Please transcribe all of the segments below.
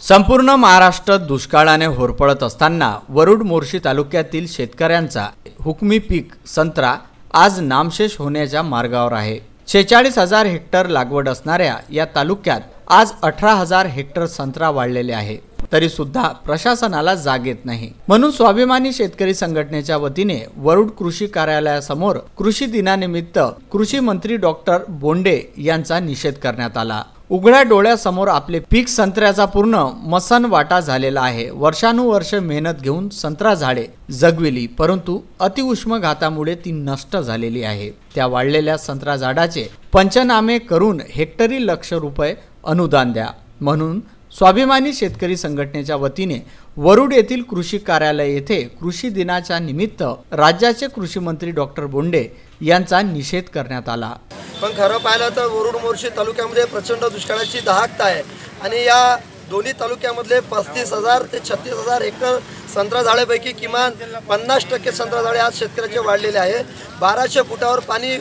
संपूर्ण महाराष्ट्र दुष्काळाने होरपळत असताना वरुड मोर्शी तालुक्यातील शेतकऱ्यांचा हुकमी पीक संत्रा आज नामशेष होण्याच्या मार्गावर आहे। 46,000 हेक्टर लागवड असणाऱ्या या तालुक्यात आज 18,000 हेक्टर संत्रा वाढलेले आहे, तरी सुद्धा प्रशासनाला जाग येत नाही। म्हणून स्वाभिमानी शेतकरी संघटनेच्या वतीने वरुड कृषी कार्यालयासमोर कृषी दिनानिमित्त कृषी मंत्री डॉक्टर बोंडे यांचा निषेध करण्यात आला। उघड्या डोळ्यासमोर आपले पीक संत्र्याचा पूर्ण मसन वाटा झालेला आहे। वर्षानुवर्ष मेहनत घेऊन संत्रा झाडे जगविली, परंतु अतिउष्म घातामुळे ती नष्ट झालेली आहे। त्या वाढलेल्या संत्रा झाडाचे पंचनामे करून हेक्टरी ₹1,00,000 अनुदान द्या, म्हणून स्वाभिमानी शेतकरी संघटनेच्या वतीने वरुड येथील कृषी कार्यालय येथे कृषी दिनाच्या निमित्त राज्याचे कृषी मंत्री डॉक्टर बोंडे यांचा निषेध करण्यात आला। पण खरं पाहिलं तर वरुड मोर्शी तालुक्यामध्ये प्रचंड दुष्काळाची दाहकता आहे आणि या दोन्ही तालुक्यामधले 35,000 ते 36,000 हेक्टर संत्रा झाडापैकी किमान 50% संत्रा झाडे आज शेतकऱ्याचे वाढलेले आहे। 1200 फुटावर पाणी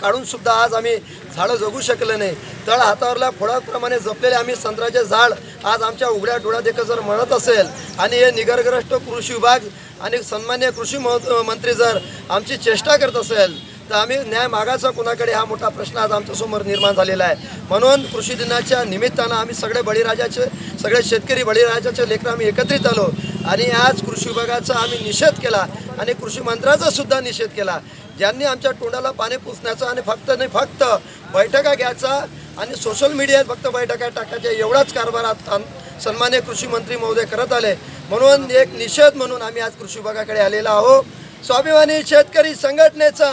काढून सुद्धा आज आम्ही झाडं जगू शकले नाही। तळ हातावरल्या फोडाप्रमाणे जपलेले आम्ही संत्र्याचे झाड आज आमच्या उघड्या डोळ्यात एक जर म्हणत असेल आणि हे निगरग्रस्त कृषी विभाग आणि सन्माननीय कृषी मंत्री जर आमची चेष्टा करत असेल तर आम्ही न्याय मागायचा कुणाकडे हा मोठा प्रश्न आज आमच्यासमोर निर्माण झालेला आहे। म्हणून कृषी दिनाच्या निमित्तानं आम्ही सगळे शेतकरी बळीराजाचे लेकरं आम्ही एकत्रित आलो आणि आज कृषी विभागाचा आम्ही निषेध केला आणि कृषी मंत्र्याचा सुद्धा निषेध केला, ज्यांनी आमच्या तोंडाला पाणी पुसण्याचा आणि फक्त बैठका घ्यायचा आणि सोशल मीडियात फक्त बैठका टाकायच्या एवढाच कारभार सन्माननीय कृषी मंत्री महोदय करत आले। म्हणून एक निषेध म्हणून आम्ही आज कृषी विभागाकडे आलेला आहोत। स्वाभिमानी शेतकरी संघटनेचा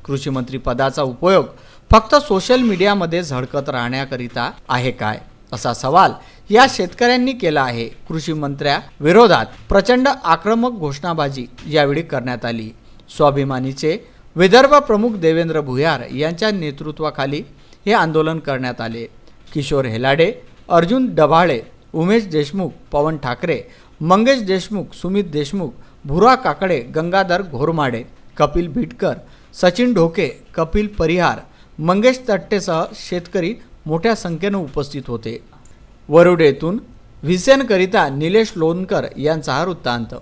कृषी मंत्री पदाचा उपयोग फक्त सोशल मीडियामध्ये झळकत राहण्याकरिता आहे काय, असा सवाल या शेतकऱ्यांनी केला आहे। कृषी मंत्र्या विरोधात प्रचंड आक्रमक घोषणाबाजी यावेळी करण्यात आली। स्वाभिमानीचे विदर्भ प्रमुख देवेंद्र भुयार यांच्या नेतृत्वाखाली हे आंदोलन करण्यात आले। किशोर हेलाडे, अर्जुन डभाळे, उमेश देशमुख, पवन ठाकरे, मंगेश देशमुख, सुमित देशमुख, भुरा काकडे, गंगाधर घोरमाडे, कपिल भिटकर, सचिन ढोके, कपिल परिहार, मंगेश तट्टेसह शेतकरी मोठ्या संख्येने उपस्थित होते। वरुड येथून व्हिसेनकरिता निलेश लोणकर यांचा हा वृत्तांत।